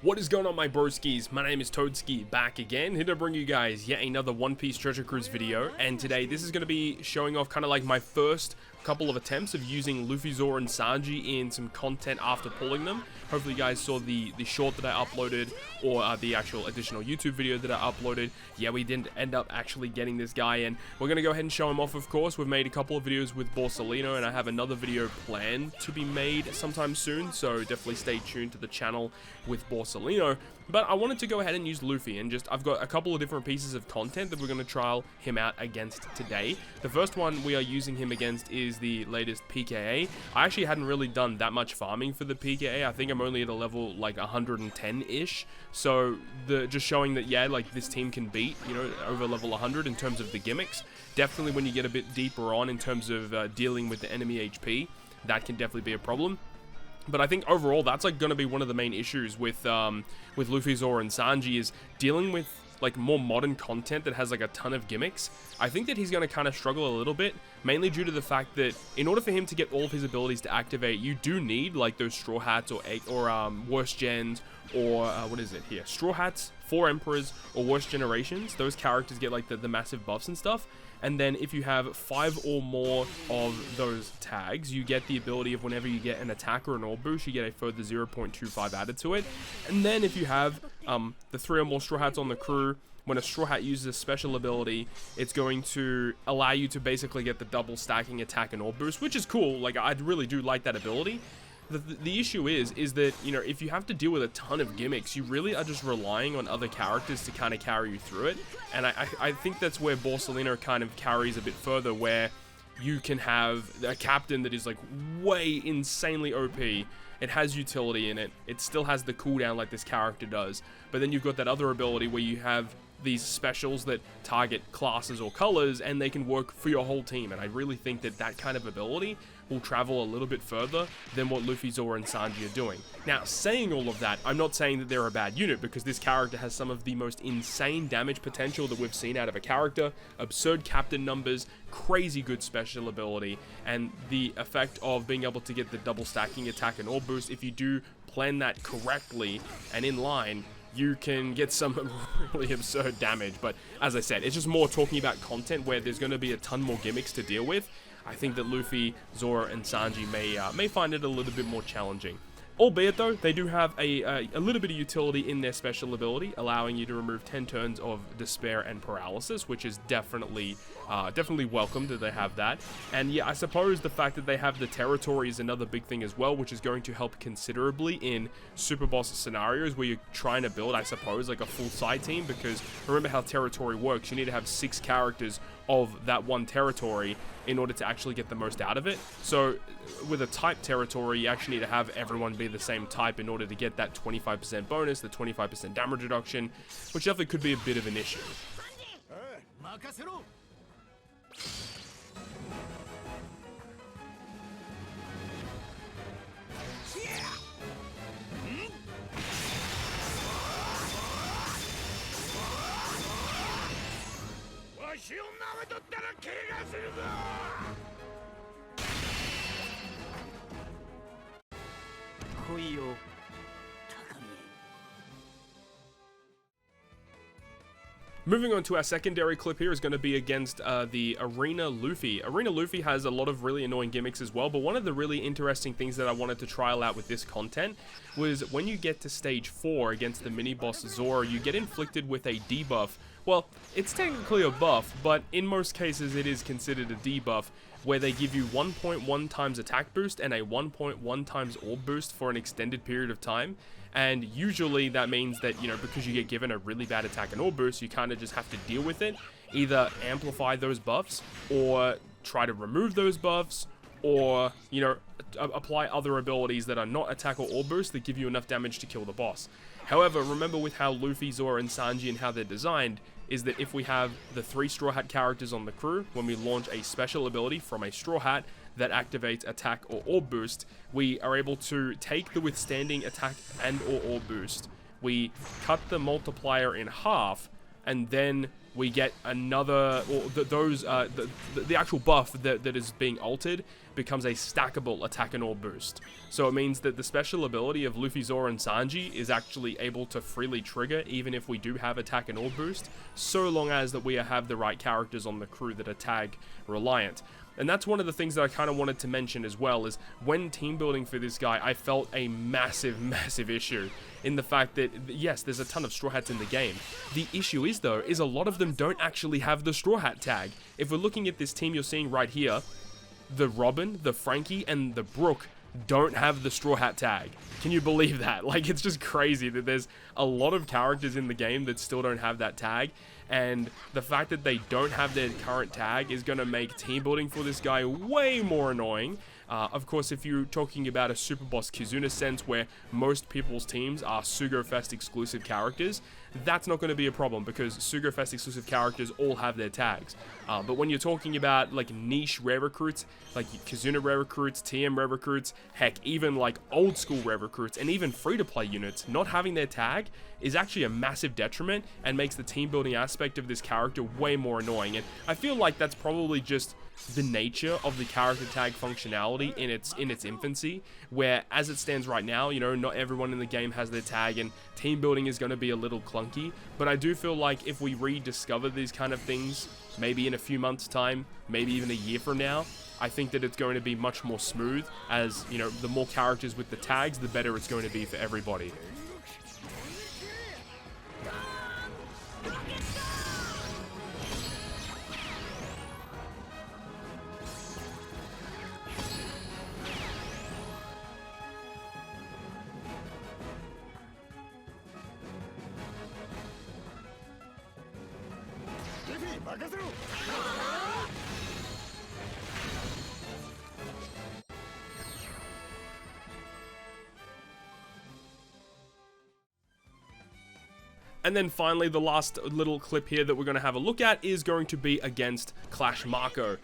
What is going on, my broskiis? My name is Toadski, back again, here to bring you guys yet another One Piece Treasure Cruise video. And today this is going to be showing off kind of like my first couple of attempts of using Luffy Zoro and Sanji in some content after pulling them. Hopefully you guys saw the short that I uploaded, or the actual additional YouTube video that I uploaded. Yeah, we didn't end up actually getting this guy in. We're going to go ahead and show him off, of course. We've made a couple of videos with Borsalino, and I have another video planned to be made sometime soon, so definitely stay tuned to the channel with Borsalino. But I wanted to go ahead and use Luffy, and I've got a couple of different pieces of content that we're going to trial him out against today. The first one we are using him against is the latest PKA. I actually hadn't really done that much farming for the PKA. I think I'm only at a level like 110-ish. So just showing that, yeah, like this team can beat, you know, over level 100 in terms of the gimmicks. Definitely when you get a bit deeper on in terms of dealing with the enemy HP, that can definitely be a problem. But I think overall, that's like going to be one of the main issues with Luffy, Zoro, and Sanji, is dealing with like more modern content that has like a ton of gimmicks. I think that he's going to kind of struggle a little bit, mainly due to the fact that in order for him to get all of his abilities to activate, you do need like those Straw Hats or Worst Gens, or what is it here? Straw Hats, 4 Emperors, or Worst Generations. Those characters get like the massive buffs and stuff. And then if you have 5 or more of those tags, you get the ability of whenever you get an attack or an orb boost, you get a further 0.25 added to it. And then if you have the 3 or more Straw Hats on the crew, when a Straw Hat uses a special ability, it's going to allow you to basically get the double stacking attack and orb boost, which is cool. Like, I really do like that ability. The issue is that, you know, if you have to deal with a ton of gimmicks, you really are just relying on other characters to kind of carry you through it. And I think that's where Borsalino kind of carries a bit further, where you can have a captain that is like way insanely OP. It has utility in it. It still has the cooldown like this character does. But then you've got that other ability where you have these specials that target classes or colors, and they can work for your whole team. And I really think that that kind of ability will travel a little bit further than what Luffy, Zoro, and Sanji are doing. Now, saying all of that, I'm not saying that they're a bad unit, because this character has some of the most insane damage potential that we've seen out of a character. Absurd captain numbers, crazy good special ability, and the effect of being able to get the double stacking attack and orb boost. If you do plan that correctly and in line, you can get some really absurd damage. But as I said, it's just more talking about content where there's going to be a ton more gimmicks to deal with. I think that Luffy, Zoro, and Sanji may find it a little bit more challenging. Albeit, though, they do have a little bit of utility in their special ability, allowing you to remove 10 turns of despair and paralysis, which is definitely welcome that they have that. And yeah, I suppose the fact that they have the territory is another big thing as well, which is going to help considerably in super boss scenarios where you're trying to build, I suppose, like a full side team. Because remember how territory works, you need to have 6 characters of that one territory in order to actually get the most out of it. So with a type territory, you actually need to have everyone be the same type in order to get that 25% bonus, the 25% damage reduction, which definitely could be a bit of an issue. Moving on to our secondary clip here is going to be against the Arena Luffy. Arena Luffy has a lot of really annoying gimmicks as well, but one of the really interesting things that I wanted to trial out with this content was when you get to stage 4 against the mini-boss Zoro, you get inflicted with a debuff. Well, it's technically a buff, but in most cases it is considered a debuff, where they give you 1.1 times attack boost and a 1.1 times orb boost for an extended period of time. And usually that means that, you know, because you get given a really bad attack and orb boost, you kind of just have to deal with it. Either amplify those buffs, or try to remove those buffs, or, you know, apply other abilities that are not attack or orb boost that give you enough damage to kill the boss. However, remember with how Luffy, Zoro, and Sanji and how they're designed, is that if we have the 3 Straw Hat characters on the crew, when we launch a special ability from a Straw Hat that activates attack or orb boost, we are able to take the withstanding attack and or orb boost, we cut the multiplier in half, and then we get another, or the actual buff that is being altered becomes a stackable attack and all boost. So it means that the special ability of Luffy Zoro and Sanji is actually able to freely trigger even if we do have attack and all boost, so long as that we have the right characters on the crew that are tag reliant. And that's one of the things that I kind of wanted to mention as well, is when team building for this guy, I felt a massive issue in the fact that, yes, there's a ton of Straw Hats in the game. The issue is, though, is a lot of them don't actually have the Straw Hat tag. If we're looking at this team you're seeing right here, the Robin, the Frankie, and the Brook don't have the Straw Hat tag. Can you believe that? Like, it's just crazy that there's a lot of characters in the game that still don't have that tag, and the fact that they don't have their current tag is going to make team building for this guy way more annoying. Of course, if you're talking about a Super Boss Kizuna sense where most people's teams are Sugo Fest exclusive characters, that's not going to be a problem because Sugo Fest exclusive characters all have their tags. But when you're talking about like niche rare recruits, like Kizuna rare recruits, TM rare recruits, heck, even like old school rare recruits, and even free-to-play units, not having their tag is actually a massive detriment and makes the team building aspect of this character way more annoying. And I feel like that's probably just the nature of the character tag functionality in its infancy, where as it stands right now, you know, not everyone in the game has their tag and team building is going to be a little clunky. But I do feel like if we rediscover these kind of things, maybe in a few months time, maybe even a year from now, I think that it's going to be much more smooth, as, you know, the more characters with the tags, the better it's going to be for everybody. And then finally, the last little clip here that we're going to have a look at is going to be against Clash Marco.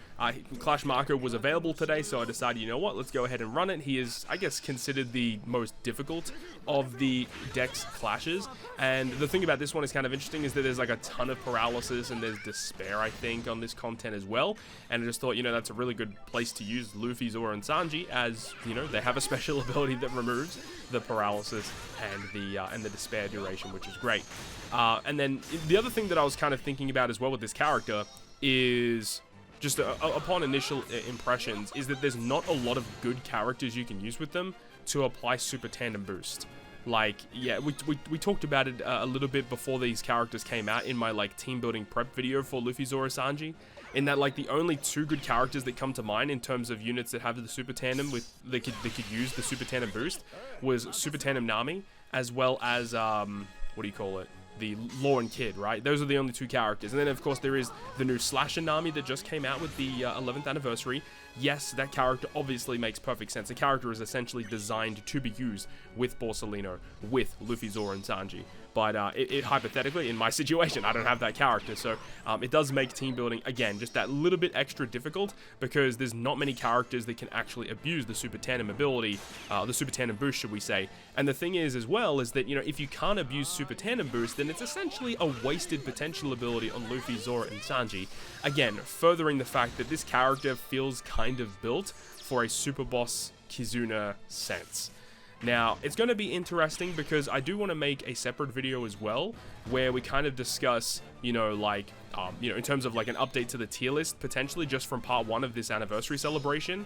Clash Marco was available today, so I decided, you know what, let's go ahead and run it. He is, I guess, considered the most difficult of the Dex clashes. And the thing about this one is kind of interesting is that there's like a ton of paralysis and there's despair, I think, on this content as well. And I just thought, you know, that's a really good place to use Luffy, Zoro, and Sanji, as, you know, they have a special ability that removes the paralysis and the despair duration, which is great. And then the other thing that I was kind of thinking about as well with this character is just upon initial impressions is that there's not a lot of good characters you can use with them to apply Super Tandem Boost. Like, yeah, we talked about it a little bit before these characters came out in my, like, team building prep video for Luffy, Zoro, Sanji, in that, like, the only two good characters that come to mind in terms of units that have the Super Tandem they could use the Super Tandem Boost was Super Tandem Nami, as well as, what do you call it? The Law and Kid, right? Those are the only two characters. And then, of course, there is the new Slasher Nami that just came out with the 11th anniversary. Yes, that character obviously makes perfect sense. The character is essentially designed to be used with Borsalino, with Luffy, Zoro, and Sanji. But hypothetically, in my situation, I don't have that character. So it does make team building, again, just that little bit extra difficult because there's not many characters that can actually abuse the Super Tandem ability, the Super Tandem Boost, should we say. And the thing is, as well, is that, you know, if you can't abuse Super Tandem Boost, then it's essentially a wasted potential ability on Luffy, Zoro, and Sanji. Again, furthering the fact that this character feels kind of built for a Super Boss Kizuna sense. Now, it's going to be interesting because I do want to make a separate video as well where we kind of discuss, you know, like, you know, in terms of like an update to the tier list, potentially just from part 1 of this anniversary celebration.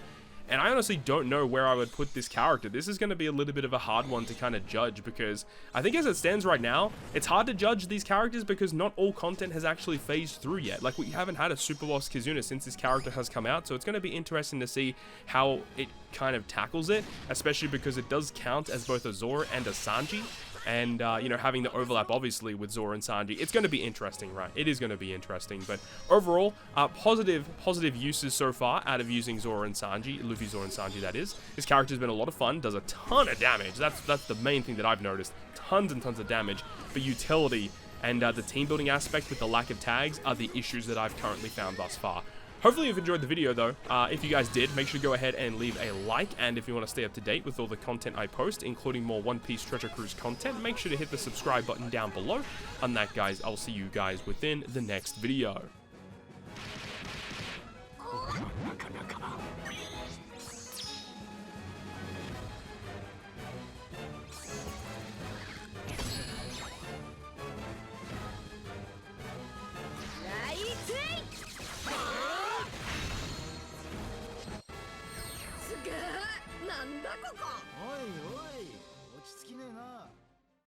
And I honestly don't know where I would put this character. This is going to be a little bit of a hard one to kind of judge because I think as it stands right now, it's hard to judge these characters because not all content has actually phased through yet. Like, we haven't had a Super Boss Kizuna since this character has come out, so it's going to be interesting to see how it kind of tackles it, especially because it does count as both a Zoro and a Sanji. And, you know, having the overlap, obviously, with Zoro and Sanji, it's going to be interesting, right? It is going to be interesting. But overall, positive uses so far out of using Zoro and Sanji, Luffy, Zoro, and Sanji, that is. This character's been a lot of fun, does a ton of damage. That's the main thing that I've noticed. Tons and tons of damage. But utility and the team building aspect with the lack of tags are the issues that I've currently found thus far. Hopefully you've enjoyed the video though. If you guys did, make sure to go ahead and leave a like, and if you want to stay up to date with all the content I post, including more One Piece Treasure Cruise content, make sure to hit the subscribe button down below. On that, guys, I'll see you guys within the next video.